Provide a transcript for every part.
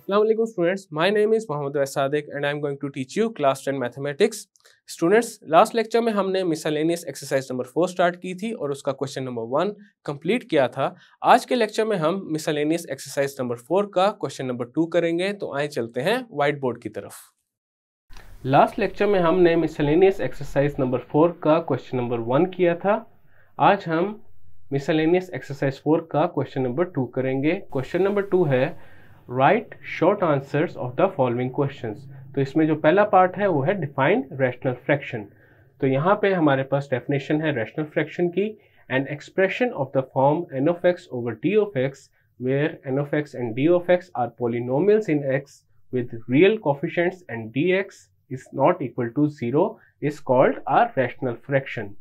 Assalamu alaikum students, my name is Mohammed Sadiq and I am going to teach you class 10 mathematics. Students, last lecture में हमने miscellaneous exercise number 4 start की थी और उसका question number 1 complete किया था। आज के लेक्चर में हम मिसलेनियस एक्सरसाइज नंबर 4 का क्वेश्चन नंबर 2 करेंगे। तो आए चलते हैं व्हाइट बोर्ड की तरफ। लास्ट लेक्चर में हमने मिसलेनियस एक्सरसाइज नंबर 4 का क्वेश्चन नंबर 1 किया था। आज हम मिसलेनियस एक्सरसाइज 4 का क्वेश्चन नंबर 2 करेंगे। क्वेश्चन नंबर 2 है right short answers of the following questions. तो इसमें जो पहला पार्ट है वो है डिफाइन रैशनल फ्रैक्शन। तो यहाँ पे हमारे पास डेफिनेशन है रैशनल फ्रैक्शन की, an expression of the form N of X over D of X where N of X and D of X are polynomials in X with real coefficients and D X is not equal to 0 is called are rational fraction.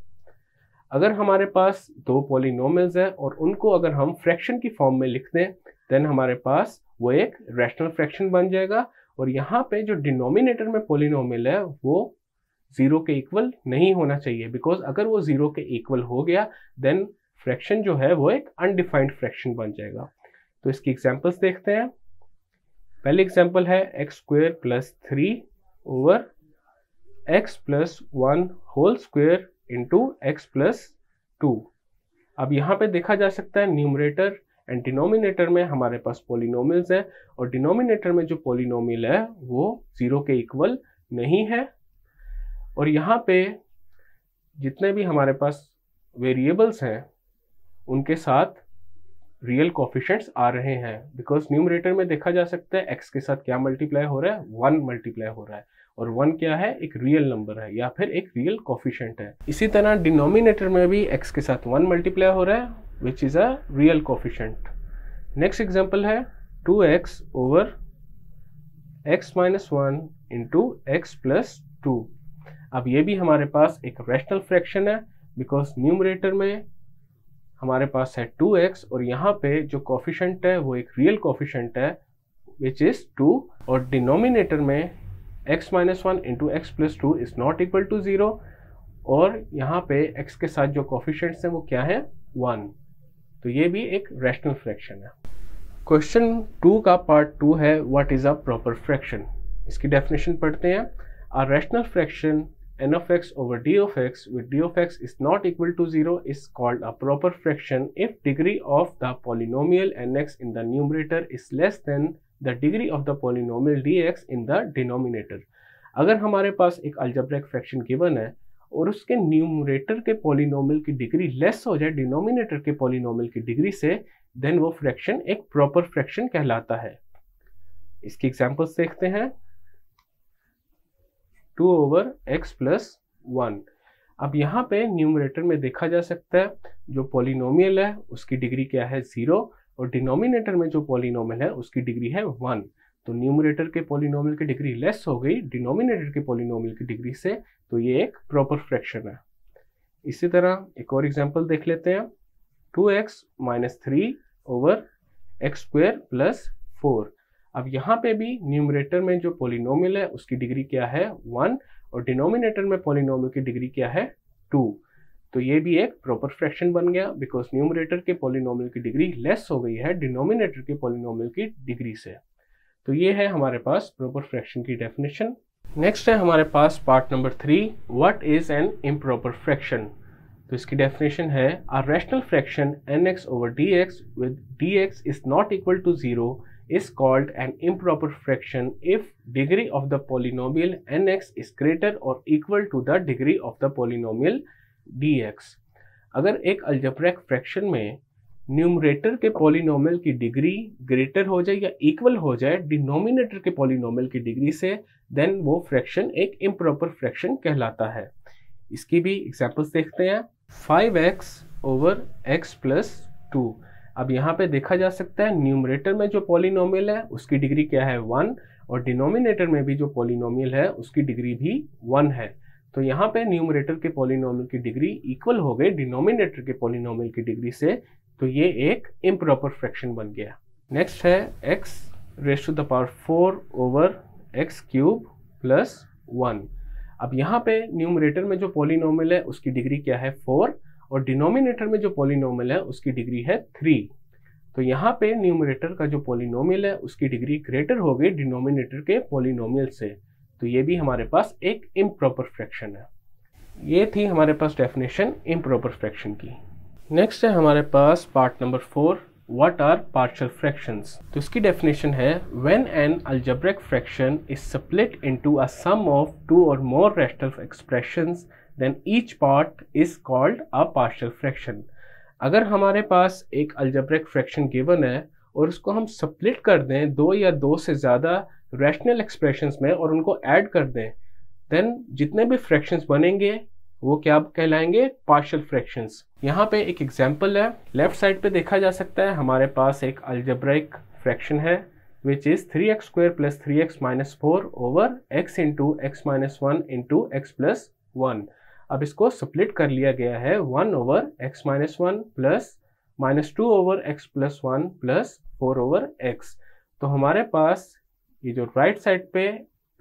अगर हमारे पास दो polynomials है और उनको अगर हम fraction की form में लिख दें देन हमारे पास वो एक रैशनल फ्रैक्शन बन जाएगा। और यहाँ पे जो डिनोमिनेटर में पॉलिनोमियल है वो 0 के इक्वल नहीं होना चाहिए, बिकॉज अगर वो 0 के इक्वल हो गया देन फ्रैक्शन जो है वो एक अनडिफाइंड फ्रैक्शन बन जाएगा। तो इसकी एग्जांपल्स देखते हैं। पहली एग्जांपल है X square plus 3 over X plus 1 whole square into X plus 2। अब यहाँ पे देखा जा सकता है न्यूमरेटर एंड डिनोमिनेटर में हमारे पास पॉलिनोमियल्स है और डिनोमिनेटर में जो पॉलिनोमियल है वो 0 के इक्वल नहीं है। और यहाँ पे जितने भी हमारे पास वेरिएबल्स हैं उनके साथ रियल कोफिशिएंट्स आ रहे हैं, बिकॉज न्यूमरेटर में देखा जा सकता है x के साथ क्या मल्टीप्लाई हो रहा है, 1 मल्टीप्लाई हो रहा है। और 1 क्या है, एक रियल नंबर है या फिर एक रियल कोफिशिएंट है। इसी तरह डिनोमिनेटर में भी x के साथ 1 मल्टीप्लाई हो रहा है which is a real coefficient. Next example है 2x over x minus 1 into X plus 2। अब ये भी हमारे पास एक रैशनल फ्रैक्शन है, बिकॉज न्यूमरेटर में हमारे पास है 2x और यहाँ पे जो कोफिशिएंट है वो एक रियल कोफिशिएंट है विच इज 2। और डिनोमिनेटर में x minus 1 into X plus 2 is not equal to 0 और यहाँ पे x के साथ जो कोफिशिएंट्स हैं वो क्या है, 1। तो ये भी एक रैशनल फ्रैक्शन है। क्वेश्चन 2 का पार्ट 2 है what is a proper fraction. इसकी डेफिनेशन पढ़ते हैं। अ rational fraction n of x over d of x with d of x is not equal to 0 is called a proper fraction if degree of the polynomial nx in the numerator is less than the degree of the polynomial dx in the denominator। अगर हमारे पास एक algebraic fraction given है और उसके numerator के polynomial की degree less हो जाए डिनोमिनेटर के पॉलिनोमियल की डिग्री से, देन वो फ्रैक्शन एक प्रॉपर फ्रैक्शन कहलाता है। इसकी एग्जांपल्स देखते हैं। 2 ओवर एक्स प्लस 1। अब यहाँ पे न्यूमरेटर में देखा जा सकता है जो पॉलिनोमियल है उसकी डिग्री क्या है, 0, और डिनोमिनेटर में जो पॉलिनोमियल है उसकी डिग्री है 1। तो न्यूमरेटर के पॉलिनोमियल की डिग्री लेस हो गई डिनोमिनेटर के पॉलिनोमियल की डिग्री से, तो ये एक प्रॉपर फ्रैक्शन है। इसी तरह एक और एग्जांपल देख लेते हैं। 2x minus 3 over x square plus 4। अब यहाँ पे भी न्यूमरेटर में जो पॉलिनोमियल है उसकी डिग्री क्या है, 1, और डिनोमिनेटर में पॉलिनोमियल की डिग्री क्या है, 2। तो ये भी एक प्रॉपर फ्रैक्शन बन गया बिकॉज न्यूमरेटर के पॉलिनोमियल की डिग्री लेस हो गई है डिनोमिनेटर के पॉलिनोमियल की डिग्री से। तो ये है हमारे पास प्रॉपर फ्रैक्शन की डेफिनेशन। नेक्स्ट है हमारे पास part number 3, what is an improper fraction. तो इसकी डेफिनेशन है a rational fraction nx over dx with dx is not equal to 0 is called an improper fraction if degree of the polynomial nx is greater or equal to the degree of the polynomial dx। अगर एक algebraic fraction में numerator के polynomial की degree greater हो जाए या equal हो जाए डिनोमिनेटर के पॉलिनोमियल की डिग्री से, देन वो फ्रैक्शन एक इम्प्रॉपर फ्रैक्शन कहलाता है। इसकी भी एग्जांपल्स देखते हैं। 5x over x plus 2। अब यहाँ पे देखा जा सकता है न्यूमरेटर में जो पॉलिनोमियल है उसकी डिग्री क्या है, 1, और डिनोमिनेटर में भी जो पॉलिनोमियल है उसकी डिग्री भी 1 है। तो यहाँ पे न्यूमरेटर के पॉलिनोमियल की डिग्री इक्वल हो गई डिनोमिनेटर के पॉलिनोमियल की डिग्री से, तो ये एक इम्प्रॉपर फ्रैक्शन बन गया। नेक्स्ट है x raise to the power 4 over X cube plus 1। अब यहाँ पे न्यूमरेटर में जो पॉलिनोमियल है उसकी डिग्री क्या है, 4, और डिनोमिनेटर में जो पॉलिनोमियल है उसकी डिग्री है 3। तो यहाँ पे न्यूमरेटर का जो पॉलिनोमियल है उसकी डिग्री ग्रेटर होगी डिनोमिनेटर के पॉलिनोमियल से, तो ये भी हमारे पास एक इम्प्रॉपर फ्रैक्शन है। ये थी हमारे पास डेफिनेशन इम्प्रॉपर फ्रैक्शन की। नेक्स्ट है हमारे पास part number 4, what are partial fractions. तो इसकी डेफिनेशन है when an algebraic fraction is split into a sum of 2 और more rational expressions then each part is called a partial fraction. अगर हमारे पास एक अलजेब्रिक फ्रैक्शन गिवन है और उसको हम स्प्लिट कर दें 2 या 2 से ज़्यादा रैशनल एक्सप्रेशंस में और उनको ऐड कर दें, देन जितने भी फ्रैक्शंस बनेंगे वो क्या कहलाएंगे, पार्शियल फ्रैक्शंस। यहाँ पे एक एग्जांपल है, लेफ्ट साइड पे देखा जा सकता है हमारे पास एक अलजेब्रिक फ्रैक्शन है which is 3x² + 3x - 4 over x × x - 1 × x + 1। अब इसको स्प्लिट कर लिया गया है 1 over x - 1 plus -2 over x + 1 plus 4 over x। तो हमारे पास ये जो राइट साइड पे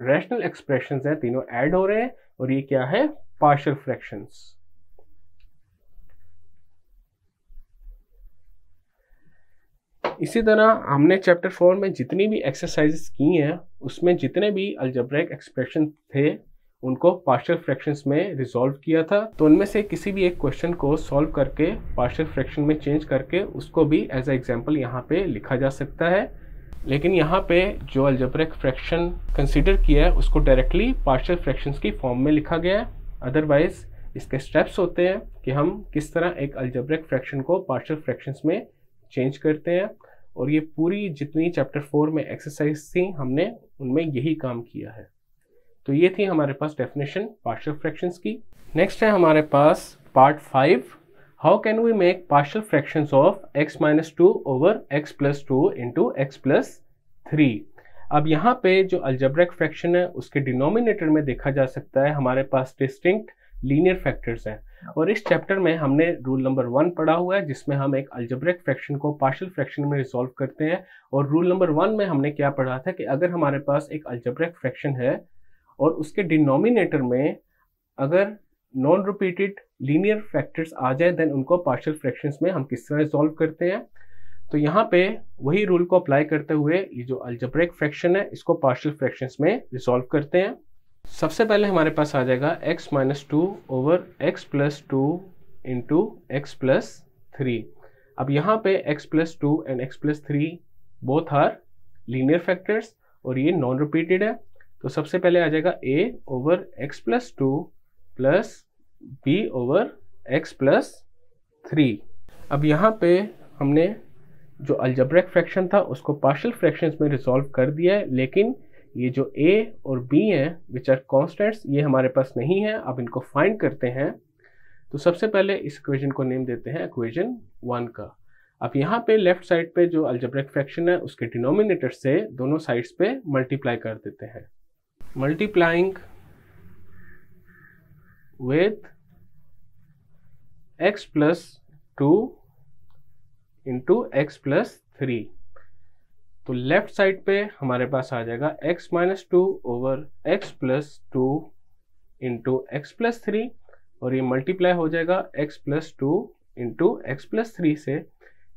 रैशनल एक्सप्रेशंस हैं तीनों ऐड हो रहे हैं और ये क्या है, पार्शियल फ्रैक्शंस। इसी तरह हमने चैप्टर 4 में जितनी भी एक्सरसाइजेस की हैं उसमें जितने भी अलजेब्रिक एक्सप्रेशन थे उनको पार्शियल फ्रैक्शंस में रिजॉल्व किया था। तो उनमें से किसी भी एक क्वेश्चन को सॉल्व करके पार्शियल फ्रैक्शन में चेंज करके उसको भी एज अ एग्जांपल यहाँ पे लिखा जा सकता है। लेकिन यहाँ पे जो अलजेब्रिक फ्रैक्शन कंसीडर किया है उसको डायरेक्टली पार्शियल फ्रैक्शंस की फॉर्म में लिखा गया है। अदरवाइज इसके स्टेप्स होते हैं कि हम किस तरह एक अलजेब्रिक फ्रैक्शन को पार्शियल फ्रैक्शंस में चेंज करते हैं, और ये पूरी जितनी चैप्टर 4 में एक्सरसाइज थी हमने उनमें यही काम किया है। तो ये थी हमारे पास डेफिनेशन पार्शियल फ्रैक्शंस की। नेक्स्ट है हमारे पास part 5, how can we make partial fractions of x - 2 over x + 2 × x + 3। अब यहाँ पे जो अलजेब्रिक फ्रैक्शन है उसके डिनोमिनेटर में देखा जा सकता है हमारे पास डिस्टिंक्ट लीनियर फैक्टर्स हैं, और इस चैप्टर में हमने रूल नंबर 1 पढ़ा हुआ है जिसमें हम एक अलजेब्रिक फ्रैक्शन को पार्शियल फ्रैक्शन में रिजॉल्व करते हैं। और रूल नंबर 1 में हमने क्या पढ़ा था कि अगर हमारे पास एक अलजेब्रिक फ्रैक्शन है और उसके डिनोमिनेटर में अगर नॉन रिपीटेड लीनियर फैक्टर्स आ जाए देन उनको पार्शियल फ्रैक्शंस में हम किस तरह रिजॉल्व करते हैं। तो यहाँ पे वही रूल को अप्लाई करते हुए ये जो अलजेब्रिक फ्रैक्शन है इसको पार्शियल फ्रैक्शंस में रिजॉल्व करते हैं। सबसे पहले हमारे पास आ जाएगा x - 2 ओवर x + 2 × x + 3। अब यहाँ पे x + 2 and x + 3 both are linear factors और ये नॉन रिपीटेड है। तो सबसे पहले आ जाएगा a over x + 2 plus b over x + 3। अब यहाँ पे हमने जो अलजेब्रिक फ्रैक्शन था उसको पार्शियल फ्रैक्शंस में रिजॉल्व कर दिया है, लेकिन ये जो a और b हैं विच आर कॉन्स्टेंट्स ये हमारे पास नहीं है। अब इनको फाइंड करते हैं। तो सबसे पहले इस इक्वेशन को नेम देते हैं इक्वेशन 1 का। अब यहाँ पे लेफ्ट साइड पे जो अलजेब्रिक फ्रैक्शन है उसके डिनोमिनेटर से दोनों साइड्स पे मल्टीप्लाई कर देते हैं। Multiplying with x + 2 × x + 3। तो लेफ्ट साइड पे हमारे पास आ जाएगा x - 2 ओवर x + 2 × x + 3 और ये मल्टीप्लाई हो जाएगा x + 2 × x + 3 से।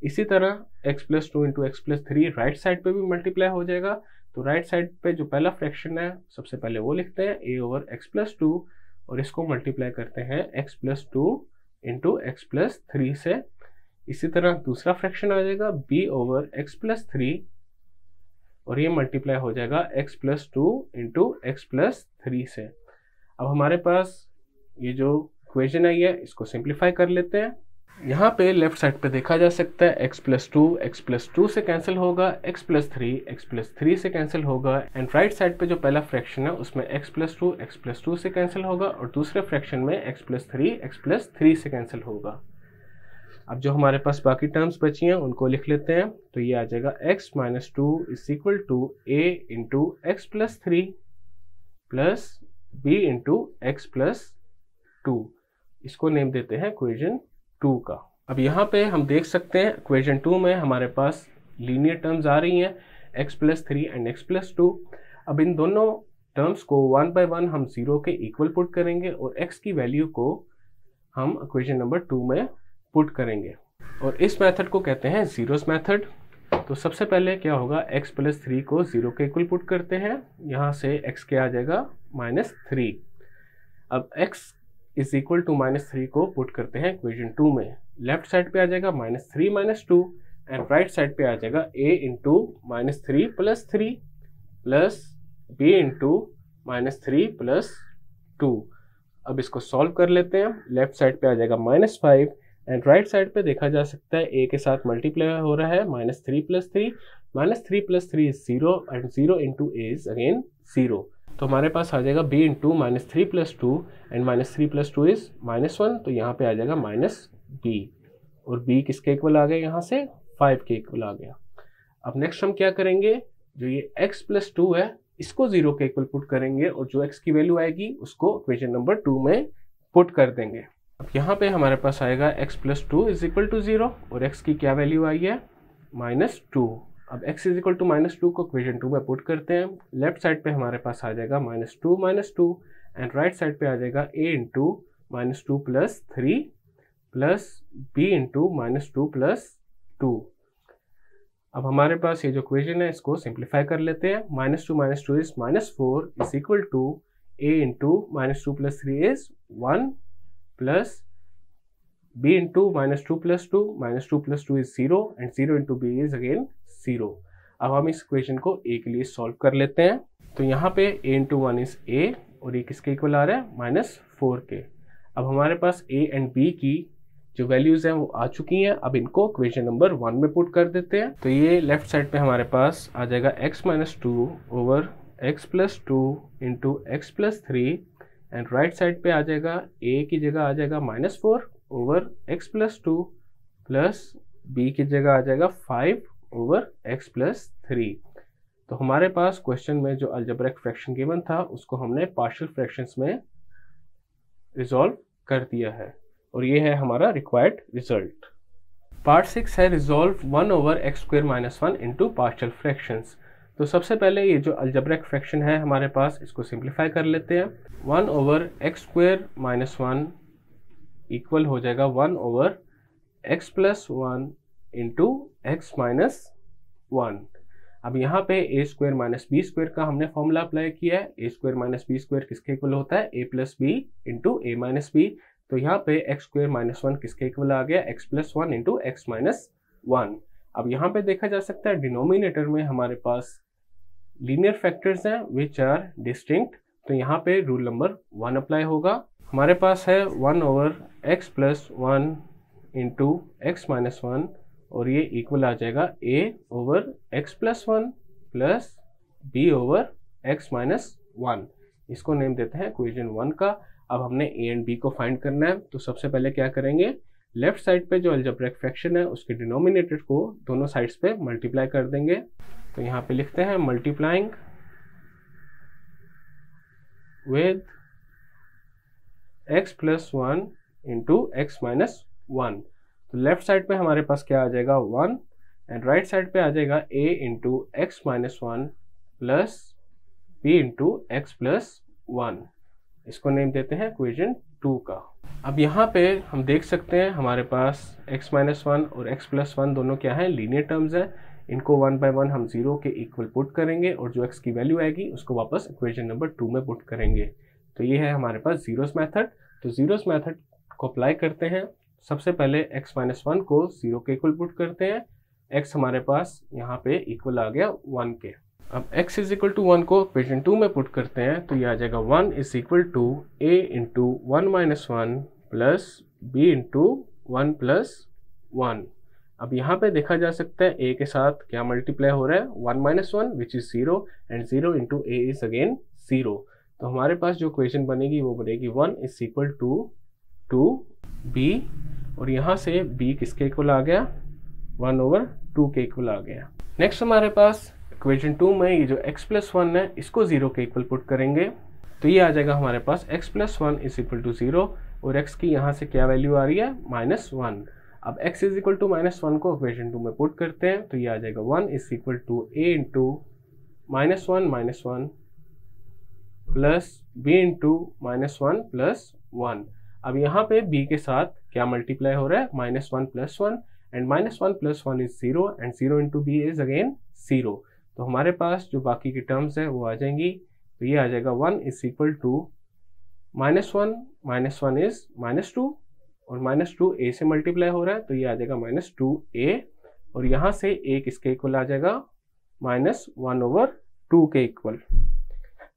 इसी तरह x + 2 × x + 3 राइट साइड पे भी मल्टीप्लाई हो जाएगा। तो राइट साइड पे जो पहला फ्रैक्शन है सबसे पहले वो लिखते हैं a ओवर x + 2 और इसको मल्टीप्लाई करते हैं x + 2 × x + 3 से। इसी तरह दूसरा फ्रैक्शन आ जाएगा b ओवर x + 3 और ये मल्टीप्लाई हो जाएगा x + 2 × x + 3 से। अब हमारे पास ये जो इक्वेशन है ये इसको सिंप्लीफाई कर लेते हैं। यहाँ पे लेफ्ट साइड पे देखा जा सकता है x + 2 से कैंसिल होगा, x + 3 से कैंसिल होगा, एंड राइट साइड पे जो पहला फ्रैक्शन है उसमें x + 2 से कैंसिल होगा और दूसरे फ्रैक्शन में x + 3 से कैंसिल होगा। अब जो हमारे पास बाकी टर्म्स बची हैं उनको लिख लेते हैं। तो ये आ जाएगा x - 2 = a × x + 3 plus b × x + 2। इसको नेम देते हैं इक्वेशन 2 का। अब यहाँ पे हम देख सकते हैं इक्वेशन 2 में हमारे पास लीनियर टर्म्स आ रही हैं x + 3 एंड x + 2। अब इन दोनों टर्म्स को 1 बाय 1 हम 0 के इक्वल पुट करेंगे और x की वैल्यू को हम इक्वेशन नंबर 2 में पुट करेंगे। और इस मेथड को कहते हैं जीरोस मेथड। तो सबसे पहले क्या होगा, x प्लस 3 को 0 के इक्वल पुट करते हैं, यहाँ से x क्या आ जाएगा -3। अब x इज इक्वल टू -3 को पुट करते हैं इक्वेशन 2 में। लेफ्ट साइड पे आ जाएगा -3 - 2 एंड राइट साइड पे आ जाएगा a into -3 + 3 plus b into -3 + 2। अब इसको सॉल्व कर लेते हैं। लेफ्ट साइड पे आ जाएगा -5 एंड राइट साइड पे देखा जा सकता है a के साथ मल्टीप्लाई हो रहा है, -3 + 3 -3 + 3 is 0 and 0 into a is again 0। तो हमारे पास आ जाएगा b इंटू -3 + 2 एंड -3 + 2 इज -1, तो यहाँ पे आ जाएगा -b और b किसके इक्वल आ गया, यहाँ से 5 के इक्वल आ गया। अब नेक्स्ट हम क्या करेंगे, जो ये x + 2 है इसको 0 के इक्वल पुट करेंगे और जो x की वैल्यू आएगी उसको इक्वेशन नंबर 2 में पुट कर देंगे। अब यहाँ पे हमारे पास आएगा x + 2 = 0 और x की क्या वैल्यू आई है, -2। अब x = -2 को इक्वेशन 2 में पुट करते हैं। लेफ्ट साइड पे हमारे पास आ जाएगा -2 - 2 एंड राइट साइड पे आ जाएगा a into -2 + 3 plus b into -2 + 2। अब हमारे पास ये जो इक्वेशन है इसको सिंप्लीफाई कर लेते हैं। -2 - 2 is -4 is equal to a into -2 + 3 is 1 plus b into -2 + 2 -2 + 2 is 0 and 0 into b is again 0। अब हम इस इक्वेशन को a के लिए सॉल्व कर लेते हैं। तो यहाँ पे a इंटू 1 इज a और ये किसके इक्वल आ रहा है, -4 के। अब हमारे पास a एंड b की जो वैल्यूज हैं वो आ चुकी हैं। अब इनको इक्वेशन नंबर 1 में पुट कर देते हैं। तो ये लेफ्ट साइड पे हमारे पास आ जाएगा x - 2 over x + 2 into x + 3 and right side पे आ जाएगा a की जगह आ जाएगा -4 ओवर x + 2 प्लस b की जगह आ जाएगा 5 ओवर x + 3। तो हमारे पास क्वेश्चन में जो अलजेब्रिक फ्रैक्शन गिवन था उसको हमने पार्शियल फ्रैक्शंस में रिजॉल्व कर दिया है और ये है हमारा रिक्वायर्ड रिजल्ट। पार्ट 6 है resolve 1 over x² - 1 into partial fractions. तो सबसे पहले ये जो अलजेब्रिक फ्रैक्शन है हमारे पास इसको सिंप्लीफाई कर लेते हैं। 1 ओवर x² - 1 इक्वल हो जाएगा 1 ओवर x + 1 इंटू x - 1। अब यहाँ पे a² - b² का हमने फॉर्मूला अप्लाई किया है। a² - b² किसके इक्वल होता है, a + b into a - b। तो यहाँ पे x² - 1 किसके इक्वल आ गया, x + 1 इंटू x - 1। अब यहाँ पे देखा जा सकता है डिनोमिनेटर में हमारे पास लीनियर फैक्टर्स हैं विच आर डिस्टिंक्ट। तो यहाँ पे रूल नंबर 1 अप्लाई होगा। हमारे पास है 1 ओवर x + 1 इंटू x - 1 और ये इक्वल आ जाएगा a over x + 1 plus b over x - 1। इसको नेम देते हैं इक्वेशन 1 का। अब हमने a एंड b को फाइंड करना है। तो सबसे पहले क्या करेंगे, लेफ्ट साइड पे जो अलजेब्रिक फ्रैक्शन है उसके डिनोमिनेटर को दोनों साइड्स पे मल्टीप्लाई कर देंगे। तो यहाँ पे लिखते हैं multiplying with x + 1 into x - 1। तो लेफ्ट साइड पे हमारे पास क्या आ जाएगा 1 एंड राइट साइड पे आ जाएगा a into x - 1 plus b into x + 1। इसको नेम देते हैं इक्वेशन 2 का। अब यहाँ पे हम देख सकते हैं हमारे पास x - 1 और x + 1 दोनों क्या हैं, लीनियर टर्म्स हैं। इनको 1 बाय 1 हम 0 के इक्वल पुट करेंगे और जो x की वैल्यू आएगी उसको वापस इक्वेशन नंबर 2 में पुट करेंगे। तो ये है हमारे पास जीरोस मेथड। तो जीरोस मेथड को अप्लाई करते हैं। सबसे पहले x - 1 को 0 के इक्वल पुट करते हैं। x हमारे पास यहाँ पे इक्वल आ गया 1 के। अब x = 1 को इक्वेशन 2 में पुट करते हैं। तो ये आ जाएगा 1 = a into 1 - 1 plus b into 1 + 1। अब यहाँ पे देखा जा सकता है a के साथ क्या मल्टीप्लाई हो रहा है, 1 - 1 which is 0 and 0 into a is again 0। तो हमारे पास जो इक्वेशन बनेगी वो बनेगी 1 = 2b और यहाँ से b किसके इक्वल आ गया, 1/2 के इक्वल आ गया। नेक्स्ट हमारे पास इक्वेशन 2 में ये जो x + 1 है इसको 0 के इक्वल पुट करेंगे। तो ये आ जाएगा हमारे पास x + 1 = 0 और x की यहाँ से क्या वैल्यू आ रही है, -1। अब x = -1 को इक्वेशन 2 में पुट करते हैं। तो ये आ जाएगा 1 = a into -1 - 1 plus b into -1 + 1। अब यहाँ पे b के साथ क्या मल्टीप्लाई हो रहा है, -1 + 1 and -1 + 1 is 0 and 0 into B is again 0। तो हमारे पास जो बाकी की टर्म्स है वो आ जाएंगी। तो ये आ जाएगा 1 इज इक्वल टू -1 इज -2 और -2 a से मल्टीप्लाई हो रहा है तो ये आ जाएगा -2a और यहाँ से a किसके इक्वल आ जाएगा -1/2 के इक्वल।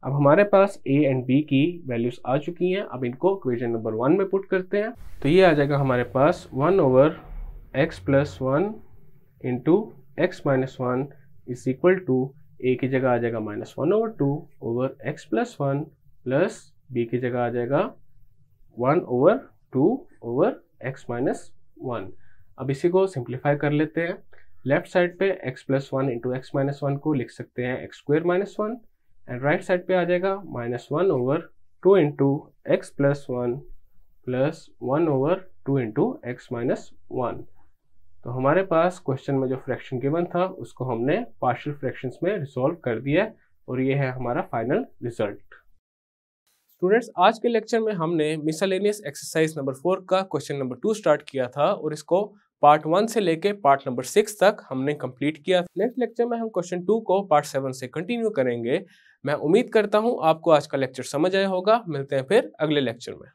अब हमारे पास a एंड b की वैल्यूज आ चुकी हैं। अब इनको इक्वेशन नंबर 1 में पुट करते हैं तो ये आ जाएगा हमारे पास 1/x + 1 into x - 1 is equal to a की जगह आ जाएगा -1/2/x + 1 प्लस b की जगह आ जाएगा 1/2/x - 1। अब इसी को सिंप्लीफाई कर लेते हैं। लेफ्ट साइड पे x + 1 इंटू x - 1 को लिख सकते हैं x² - 1 एंड राइट साइड पे आ जाएगा -1/2 into x + 1 plus 1/2 into x - 1। तो हमारे पास क्वेश्चन में जो फ्रैक्शन गिवन था उसको हमने पार्शियल फ्रैक्शंस में रिजॉल्व कर दिया और ये है हमारा फाइनल रिजल्ट। स्टूडेंट्स, आज के लेक्चर में हमने मिसलेनियस एक्सरसाइज नंबर 4 का क्वेश्चन नंबर 2 स्टार्ट किया था और इसको पार्ट 1 से लेके पार्ट नंबर 6 तक हमने कंप्लीट किया। नेक्स्ट लेक्चर में हम क्वेश्चन 2 को पार्ट 7 से कंटिन्यू करेंगे। मैं उम्मीद करता हूँ आपको आज का लेक्चर समझ आया होगा। मिलते हैं फिर अगले लेक्चर में।